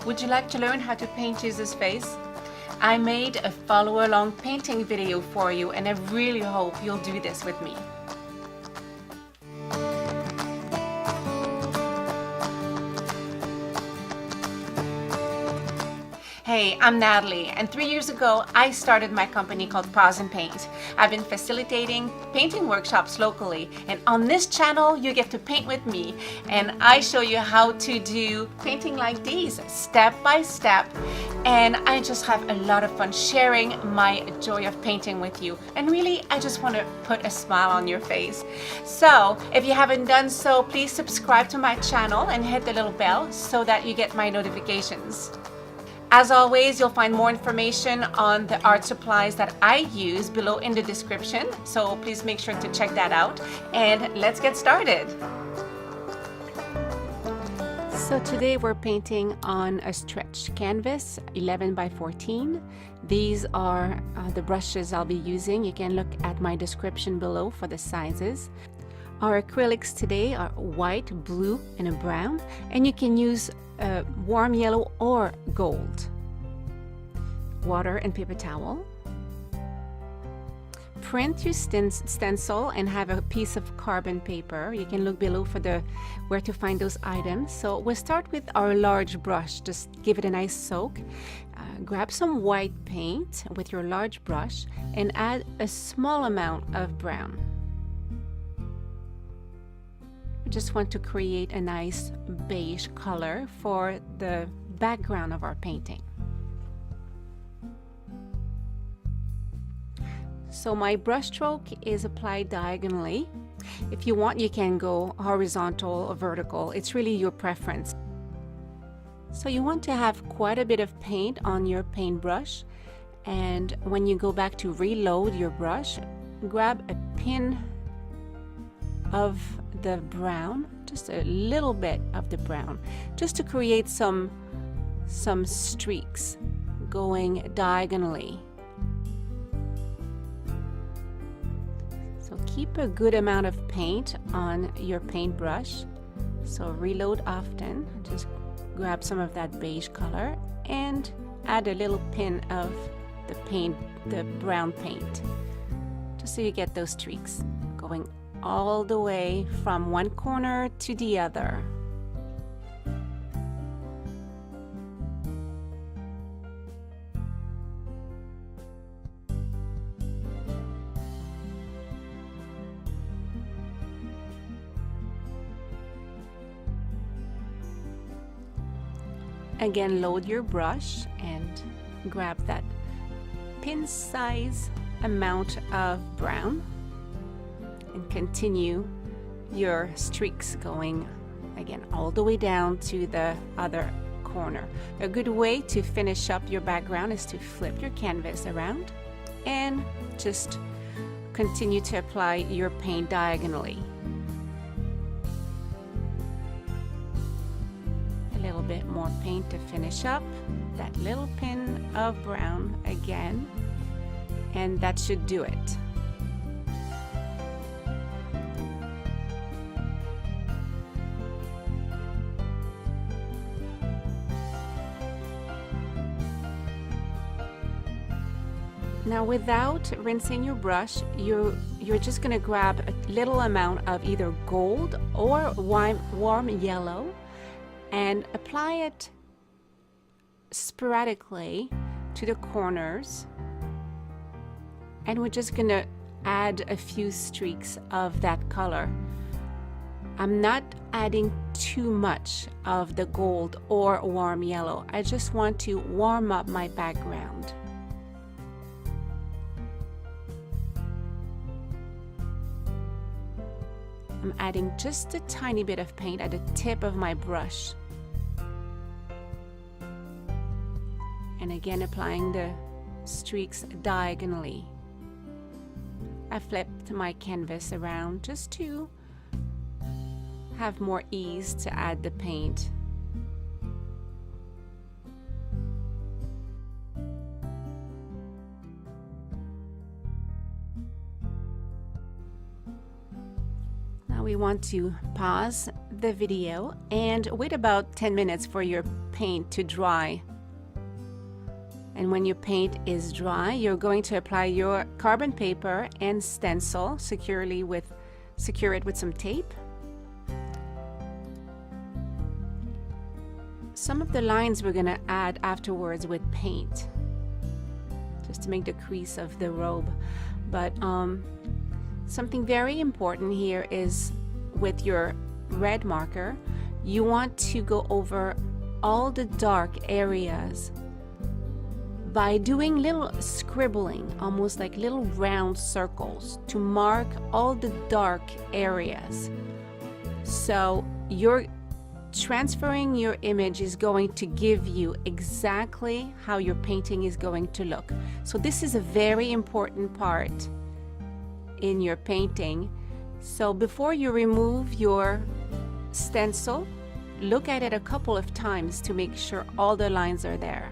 Would you like to learn how to paint Jesus' face? I made a follow along painting video for you, and I really hope you'll do this with me. Hey, I'm Natalie, and 3 years ago I started my company called Pause and Paint. I've been facilitating painting workshops locally, and on this channel you get to paint with me, and I show you how to do painting like these step by step, and I just have a lot of fun sharing my joy of painting with you, and really I just want to put a smile on your face. So if you haven't done so, please subscribe to my channel and hit the little bell so that you get my notifications. As always, you'll find more information on the art supplies that I use below in the description, so please make sure to check that out, and let's get started. So today we're painting on a stretch canvas, 11 by 14. These are the brushes I'll be using. You can look at my description below for the sizes. Our acrylics today are white, blue, and a brown, and you can use warm yellow or gold. Water and paper towel. Print your stencil and have a piece of carbon paper. You can look below for where to find those items. So we'll start with our large brush. Just give it a nice soak. Grab some white paint with your large brush and add a small amount of brown. Just want to create a nice beige color for the background of our painting. So my brush stroke is applied diagonally. If you want, you can go horizontal or vertical. It's really your preference. So you want to have quite a bit of paint on your paintbrush, and when you go back to reload your brush, grab a pin of the brown, just a little bit of the brown, just to create some streaks going diagonally. So keep a good amount of paint on your paintbrush. So reload often. Just grab some of that beige color and add a little pin of the brown paint, just so you get those streaks going all the way from one corner to the other. Again, load your brush and grab that pin size amount of brown and continue your streaks going again all the way down to the other corner. A good way to finish up your background is to flip your canvas around and just continue to apply your paint diagonally. A little bit more paint to finish up, that little pin of brown again, and that should do it. Now, without rinsing your brush, you're just going to grab a little amount of either gold or warm yellow and apply it sporadically to the corners. And we're just going to add a few streaks of that color. I'm not adding too much of the gold or warm yellow. I just want to warm up my background. I'm adding just a tiny bit of paint at the tip of my brush. And again, applying the streaks diagonally. I flipped my canvas around just to have more ease to add the paint. Now we want to pause the video and wait about 10 minutes for your paint to dry. And when your paint is dry, you're going to apply your carbon paper and stencil, secure it with some tape. Some of the lines we're going to add afterwards with paint, just to make the crease of the robe. But something very important here is with your red marker, you want to go over all the dark areas by doing little scribbling, almost like little round circles, to mark all the dark areas. So you're transferring your image is going to give you exactly how your painting is going to look. So this is a very important part in your painting. So before you remove your stencil, look at it a couple of times to make sure all the lines are there.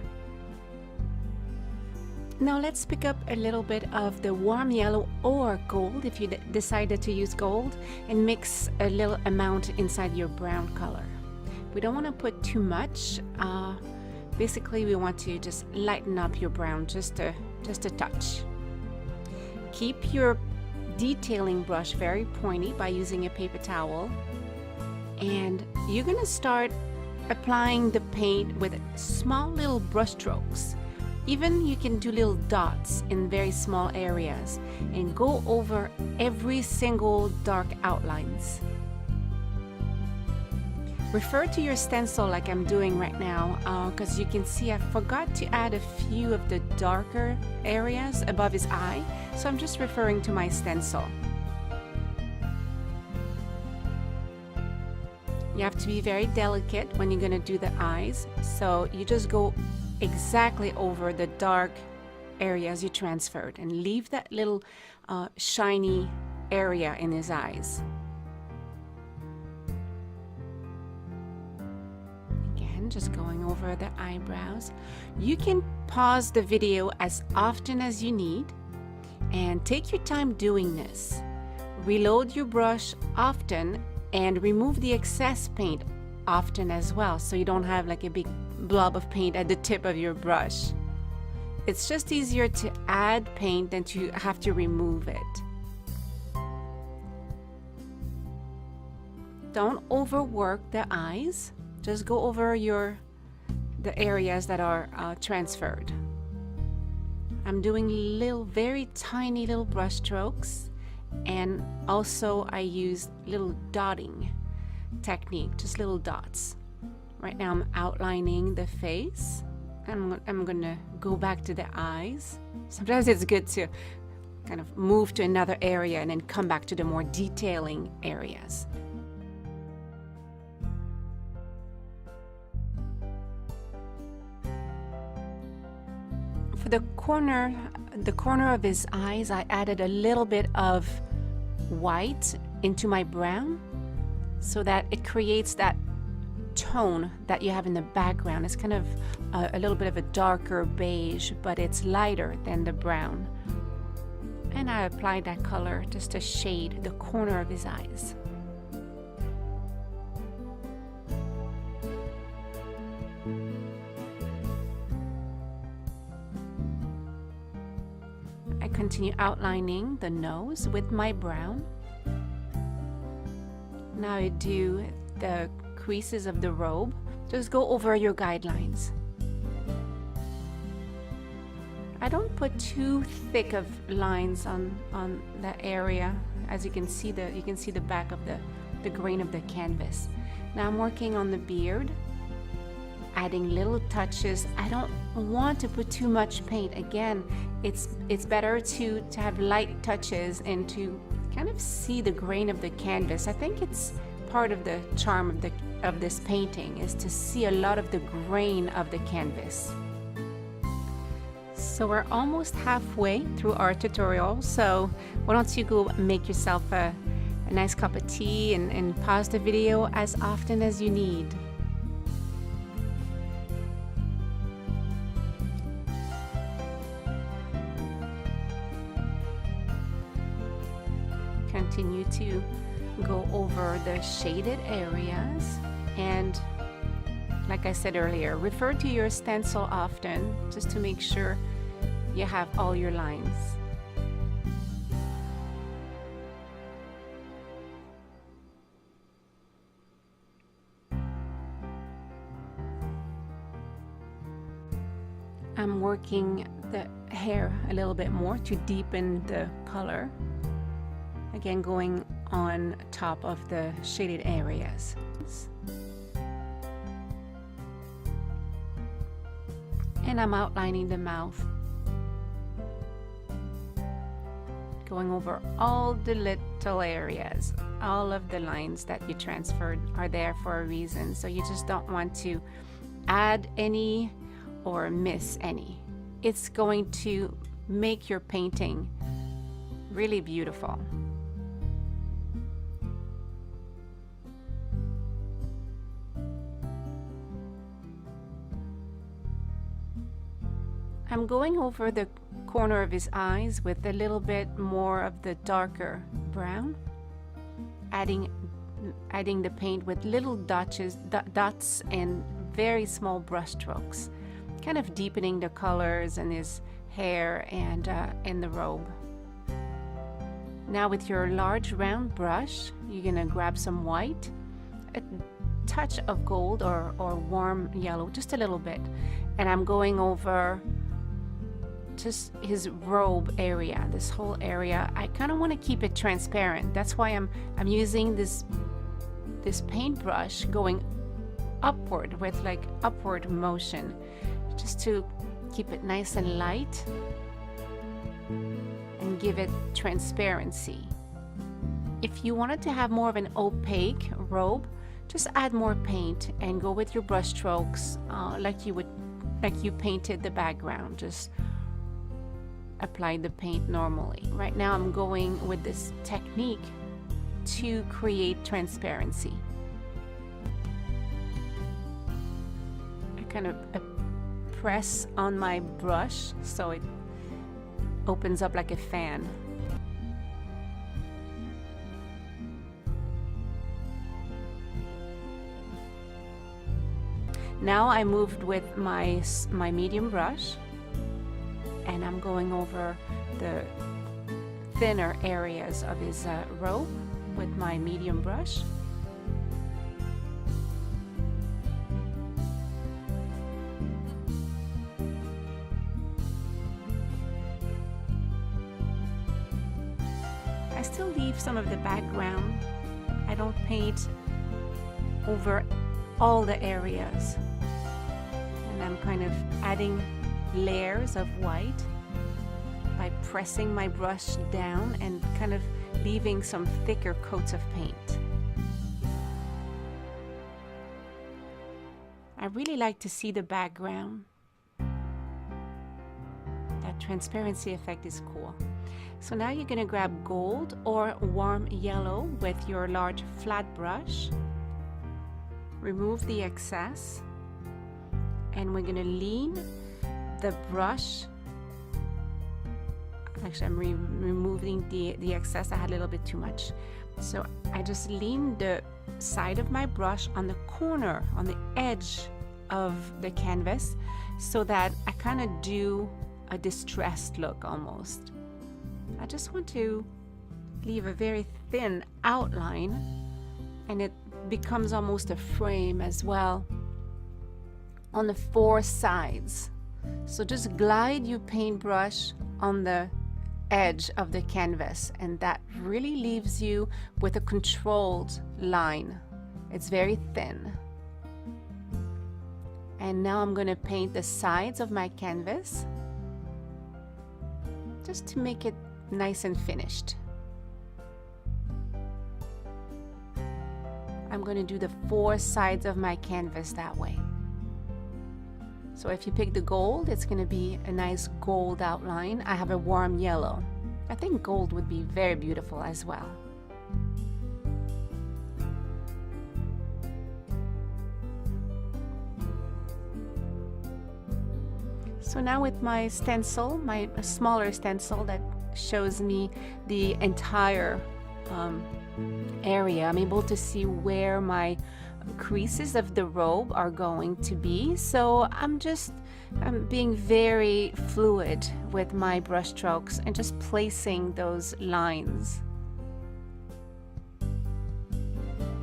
Now let's pick up a little bit of the warm yellow or gold if you decided to use gold, and mix a little amount inside your brown color. We don't want to put too much. Basically we want to just lighten up your brown just a touch. Keep your detailing brush very pointy by using a paper towel, and you're going to start applying the paint with small little brush strokes. Even you can do little dots in very small areas and go over every single dark outlines. Refer to your stencil like I'm doing right now, because you can see I forgot to add a few of the darker areas above his eye, so I'm just referring to my stencil. You have to be very delicate when you're going to do the eyes, so you just go exactly over the dark areas you transferred and leave that little shiny area in his eyes. Again, just going over the eyebrows. You can pause the video as often as you need and take your time doing this. Reload your brush often and remove the excess paint often as well, so you don't have like a big blob of paint at the tip of your brush. It's just easier to add paint than to have to remove it. Don't overwork the eyes. Just go over the areas that are transferred. I'm doing little, very tiny little brush strokes, and also I use little dotting technique, just little dots. Right now I'm outlining the face. I'm gonna go back to the eyes. Sometimes it's good to kind of move to another area and then come back to the more detailing areas. For the corner of his eyes, I added a little bit of white into my brown, so that it creates that tone that you have in the background. It's kind of a little bit of a darker beige, but it's lighter than the brown. And I applied that color just to shade the corner of his eyes. I continue outlining the nose with my brown. Now I do the creases of the robe. Just go over your guidelines. I don't put too thick of lines on that area. As you can see the back of the grain of the canvas. Now I'm working on the beard, adding little touches. I don't want to put too much paint. Again, it's better to have light touches and to kind of see the grain of the canvas. I think it's part of the charm of this painting, is to see a lot of the grain of the canvas. So we're almost halfway through our tutorial, so why don't you go make yourself a nice cup of tea and pause the video as often as you need. Continue to go over the shaded areas and like I said earlier, refer to your stencil often just to make sure you have all your lines. I'm working the hair a little bit more to deepen the color. Again, going on top of the shaded areas. And I'm outlining the mouth. Going over all the little areas. All of the lines that you transferred are there for a reason. So you just don't want to add any or miss any. It's going to make your painting really beautiful. I'm going over the corner of his eyes with a little bit more of the darker brown, adding the paint with little dots and very small brush strokes, kind of deepening the colors in his hair and in the robe. Now with your large round brush, you're gonna grab some white, a touch of gold or warm yellow, just a little bit, and I'm going over just his robe area, this whole area. I kind of want to keep it transparent. That's why I'm using this paintbrush going upward with like upward motion, just to keep it nice and light and give it transparency. If you wanted to have more of an opaque robe, just add more paint and go with your brush strokes like you painted the background. Just apply the paint normally. Right now I'm going with this technique to create transparency. I kind of press on my brush so it opens up like a fan. Now I moved with my medium brush, and I'm going over the thinner areas of his robe with my medium brush. I still leave some of the background. I don't paint over all the areas. And I'm kind of adding layers of white by pressing my brush down and kind of leaving some thicker coats of paint. I really like to see the background. That transparency effect is cool. So now you're going to grab gold or warm yellow with your large flat brush. Remove the excess, and we're going to lean the brush. Actually, I'm removing the excess. I had a little bit too much. So I just lean the side of my brush on the corner, on the edge of the canvas, so that I kind of do a distressed look almost. I just want to leave a very thin outline, and it becomes almost a frame as well on the four sides. So just glide your paintbrush on the edge of the canvas, and that really leaves you with a controlled line. It's very thin. And now I'm going to paint the sides of my canvas just to make it nice and finished. I'm going to do the four sides of my canvas that way. So if you pick the gold, it's going to be a nice gold outline. I have a warm yellow. I think gold would be very beautiful as well. So now with my stencil, my smaller stencil that shows me the entire area, I'm able to see where my creases of the robe are going to be. So I'm being very fluid with my brush strokes and just placing those lines.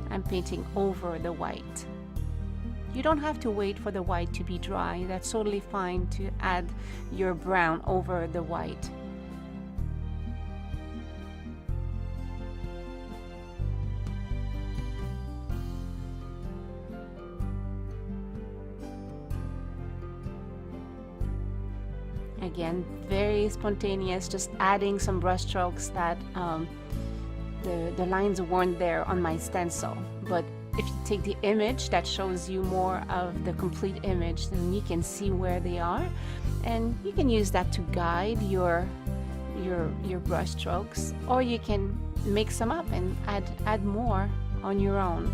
I'm painting over the white. You don't have to wait for the white to be dry. That's totally fine to add your brown over the white. Again, very spontaneous, just adding some brush strokes that the lines weren't there on my stencil. But if you take the image that shows you more of the complete image, then you can see where they are, and you can use that to guide your brush strokes, or you can mix them up and add more on your own.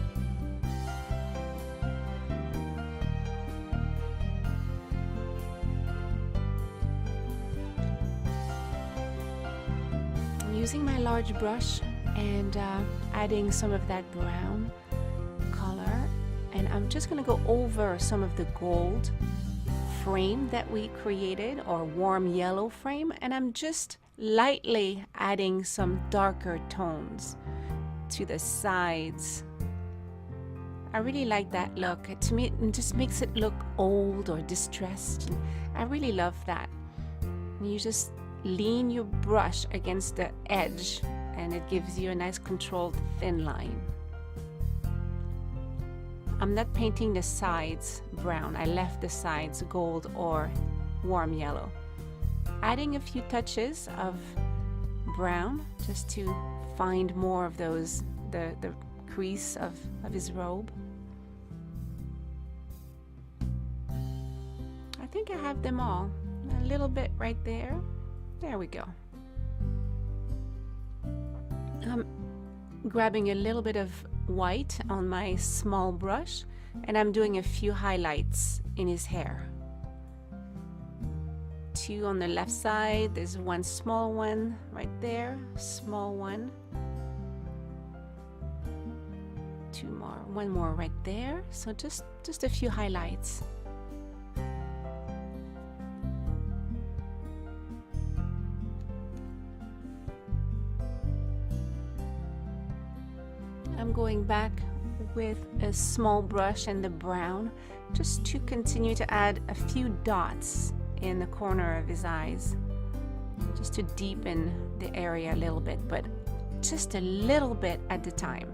I'm using my large brush and adding some of that brown color, and I'm just going to go over some of the gold frame that we created, or warm yellow frame, and I'm just lightly adding some darker tones to the sides. I really like that look. To me, it just makes it look old or distressed. I really love that. You just lean your brush against the edge and it gives you a nice controlled thin line. I'm not painting the sides brown. I left the sides gold or warm yellow. Adding a few touches of brown just to find more of those, the crease of his robe. I think I have them all. A little bit right there. There we go. I'm grabbing a little bit of white on my small brush, and I'm doing a few highlights in his hair. Two on the left side, there's one small one right there, small one. Two more, one more right there. So just a few highlights. I'm going back with a small brush and the brown just to continue to add a few dots in the corner of his eyes, just to deepen the area a little bit, but just a little bit at a time.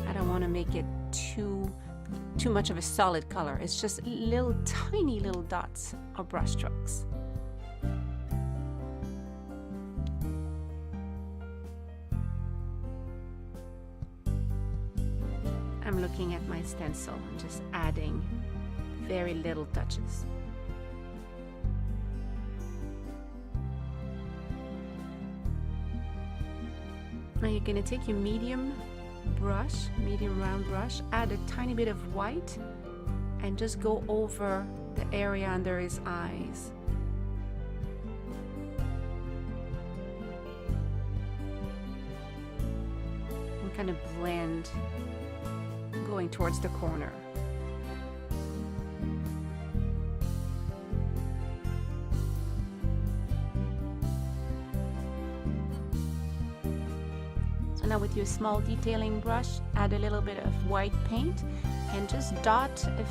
I don't want to make it too much of a solid color. It's just little tiny little dots of brush strokes. I'm looking at my stencil and just adding very little touches. Now you're going to take your medium round brush, add a tiny bit of white, and just go over the area under his eyes. And kind of blend going towards the corner. So now with your small detailing brush, add a little bit of white paint and just dot a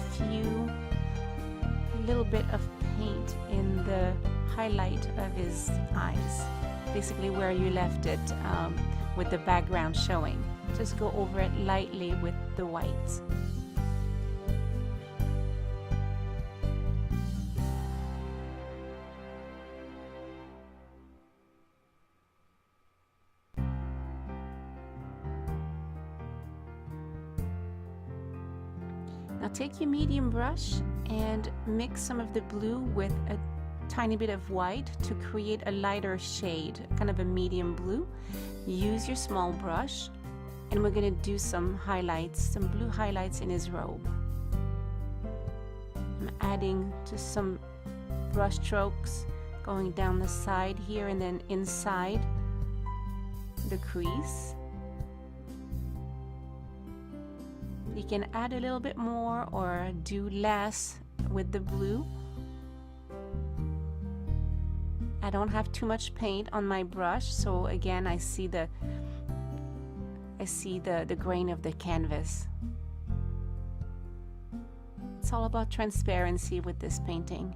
little bit of paint in the highlight of his eyes, basically where you left it with the background showing. Just go over it lightly with the whites. Now take your medium brush and mix some of the blue with a tiny bit of white to create a lighter shade, kind of a medium blue. Use your small brush, and we're going to do some highlights, some blue highlights in his robe. I'm adding just some brush strokes going down the side here and then inside the crease. You can add a little bit more or do less with the blue. I don't have too much paint on my brush, so again I see the grain of the canvas. It's all about transparency with this painting.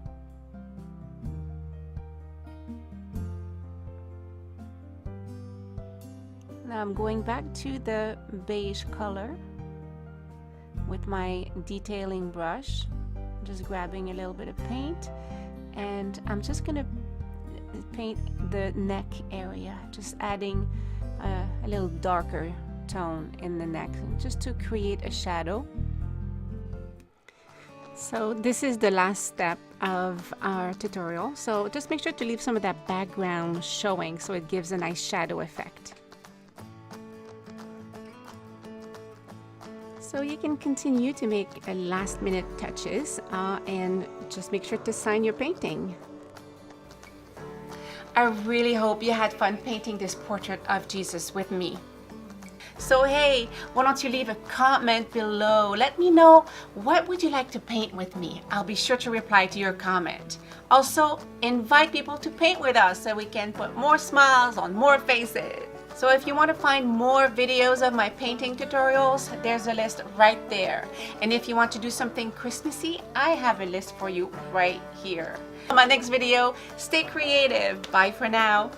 Now I'm going back to the beige color with my detailing brush, just grabbing a little bit of paint, and I'm just gonna paint the neck area, just adding a little darker tone in the neck just to create a shadow. So this is the last step of our tutorial, so just make sure to leave some of that background showing so it gives a nice shadow effect. So you can continue to make last minute touches and just make sure to sign your painting. I really hope you had fun painting this portrait of Jesus with me. So hey, why don't you leave a comment below? Let me know, what would you like to paint with me? I'll be sure to reply to your comment. Also, invite people to paint with us so we can put more smiles on more faces. So if you want to find more videos of my painting tutorials, there's a list right there. And if you want to do something Christmassy, I have a list for you right here. On my next video, stay creative. Bye for now.